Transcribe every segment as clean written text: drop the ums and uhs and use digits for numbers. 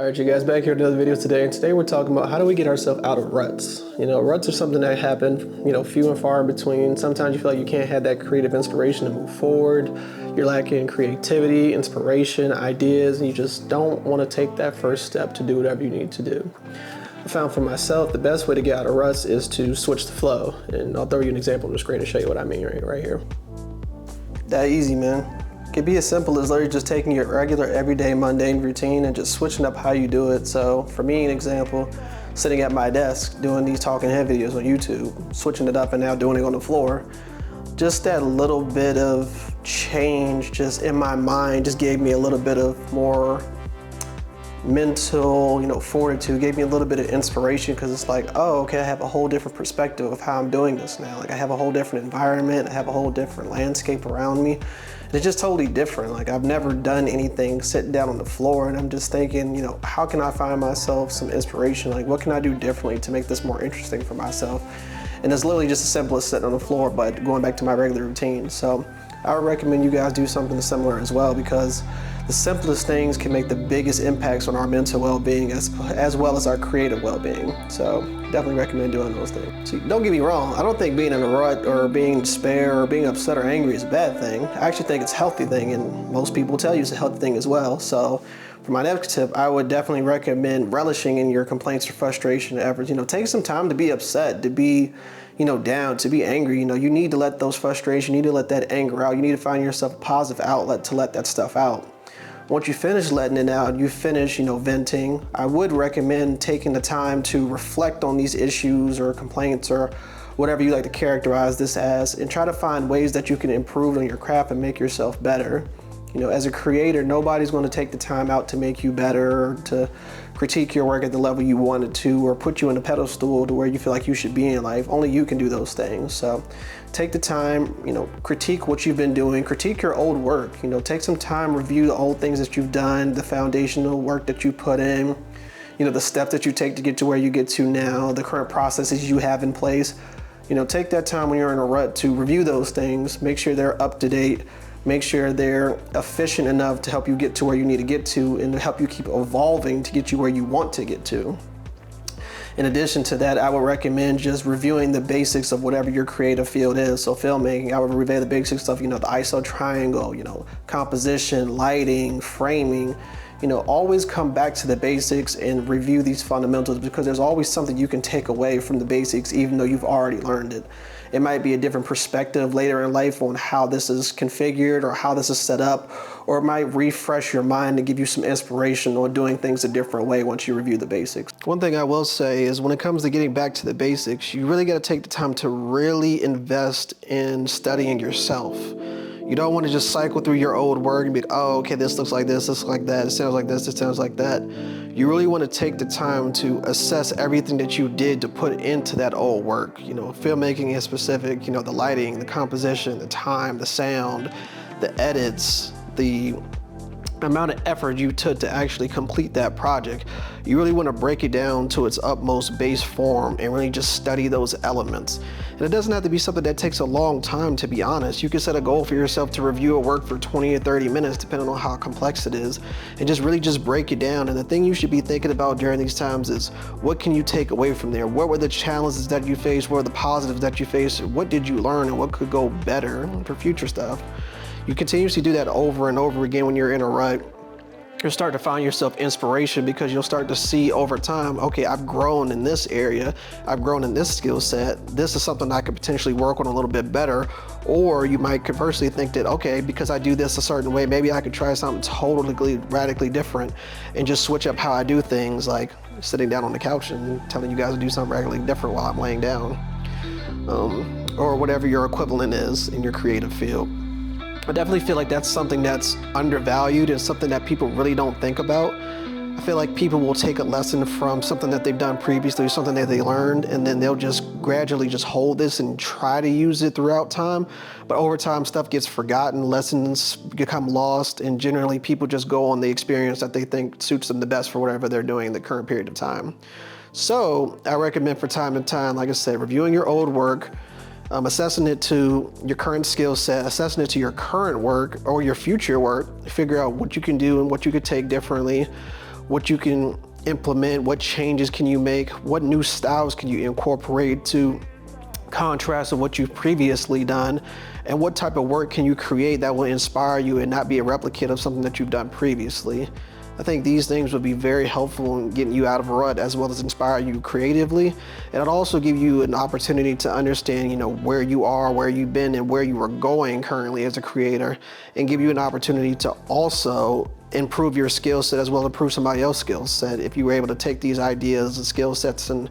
All right, you guys, back here with another video today. And today we're talking about how do we get ourselves out of ruts. Ruts are something that happen, few and far in between. Sometimes you feel like you can't have that creative inspiration to move forward. You're lacking creativity, inspiration, ideas, and you just don't want to take that first step to do whatever you need to do. I found for myself, the best way to get out of ruts is to switch the flow. And I'll throw you an example on the screen to show you what I mean right here. That easy, man. It could be as simple as literally just taking your regular, everyday, mundane routine and just switching up how you do it. So for me, an example, sitting at my desk doing these talking head videos on YouTube, switching it up and now doing it on the floor. Just that little bit of change just in my mind just gave me a little bit of more mental, fortitude, gave me a little bit of inspiration because it's like, oh, okay, I have a whole different perspective of how I'm doing this now. Like I have a whole different environment, I have a whole different landscape around me. It's just totally different. Like I've never done anything sitting down on the floor and I'm just thinking, how can I find myself some inspiration? Like what can I do differently to make this more interesting for myself? And it's literally just as simple as sitting on the floor, but going back to my regular routine. So I would recommend you guys do something similar as well, because the simplest things can make the biggest impacts on our mental well-being as well as our creative well-being. So definitely recommend doing those things. See, don't get me wrong, I don't think being in a rut or being in despair or being upset or angry is a bad thing. I actually think it's a healthy thing, and most people tell you it's a healthy thing as well. So for my next tip, I would definitely recommend relishing in your complaints or frustration efforts. Take some time to be upset, to be down, to be angry. You need to let those frustrations, you need to let that anger out. You need to find yourself a positive outlet to let that stuff out. Once you finish letting it out, you finish, venting, I would recommend taking the time to reflect on these issues or complaints or whatever you like to characterize this as, and try to find ways that you can improve on your craft and make yourself better. As a creator, nobody's going to take the time out to make you better or to critique your work at the level you wanted to, or put you in a pedestal to where you feel like you should be in life. Only you can do those things. So take the time, critique what you've been doing, critique your old work, take some time, review the old things that you've done, the foundational work that you put in, the steps that you take to get to where you get to now, the current processes you have in place. Take that time when you're in a rut to review those things, make sure they're up to date, make sure they're efficient enough to help you get to where you need to get to and to help you keep evolving to get you where you want to get to. In addition to that, I would recommend just reviewing the basics of whatever your creative field is. So filmmaking, I would review the basics of, the ISO triangle, composition, lighting, framing. Always come back to the basics and review these fundamentals, because there's always something you can take away from the basics, even though you've already learned it. It might be a different perspective later in life on how this is configured or how this is set up, or it might refresh your mind to give you some inspiration on doing things a different way once you review the basics. One thing I will say is when it comes to getting back to the basics, you really got to take the time to really invest in studying yourself. You don't want to just cycle through your old work and be, oh, okay, this looks like this looks like that, it sounds like this, it sounds like that. You really want to take the time to assess everything that you did to put into that old work. Filmmaking is specific, the lighting, the composition, the time, the sound, the edits, the amount of effort you took to actually complete that project. You really want to break it down to its utmost base form and really just study those elements. And it doesn't have to be something that takes a long time, to be honest. You can set a goal for yourself to review a work for 20 or 30 minutes, depending on how complex it is, and just really just break it down. And the thing you should be thinking about during these times is, what can you take away from there? What were the challenges that you faced? What were the positives that you faced? What did you learn, and what could go better for future stuff? You continuously do that over and over again when you're in a rut. You'll start to find yourself inspiration, because you'll start to see over time, okay, I've grown in this area, I've grown in this skill set, this is something I could potentially work on a little bit better. Or you might conversely think that, okay, because I do this a certain way, maybe I could try something totally radically different and just switch up how I do things, like sitting down on the couch and telling you guys to do something radically different while I'm laying down, or whatever your equivalent is in your creative field. I definitely feel like that's something that's undervalued and something that people really don't think about. I feel like people will take a lesson from something that they've done previously, something that they learned, and then they'll just gradually just hold this and try to use it throughout time. But over time, stuff gets forgotten, lessons become lost, and generally people just go on the experience that they think suits them the best for whatever they're doing in the current period of time. So I recommend for time to time, like I said, reviewing your old work, assessing it to your current skill set, assessing it to your current work or your future work, figure out what you can do and what you could take differently, what you can implement, what changes can you make, what new styles can you incorporate to contrast with what you've previously done, and what type of work can you create that will inspire you and not be a replicate of something that you've done previously. I think these things would be very helpful in getting you out of a rut, as well as inspire you creatively. And it'll also give you an opportunity to understand, you know, where you are, where you've been, and where you are going currently as a creator, and give you an opportunity to also improve your skill set as well as improve somebody else's skill set. If you were able to take these ideas and skill sets and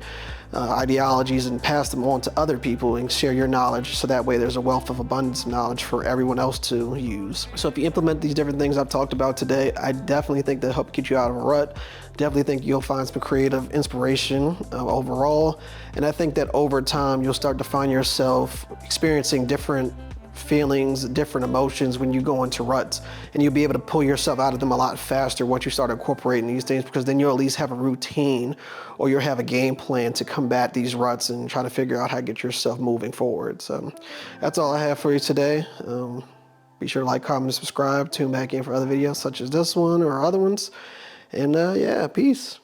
ideologies and pass them on to other people and share your knowledge, so that way there's a wealth of abundance of knowledge for everyone else to use. So if you implement these different things I've talked about today, I definitely think they'll help get you out of a rut. Definitely think you'll find some creative inspiration overall. And I think that over time, you'll start to find yourself experiencing different feelings, different emotions when you go into ruts, and you'll be able to pull yourself out of them a lot faster once you start incorporating these things, because then you'll at least have a routine, or you'll have a game plan to combat these ruts and try to figure out how to get yourself moving forward. So that's all I have for you today. Be sure to like, comment, and subscribe. Tune back in for other videos such as this one or other ones. And yeah, peace.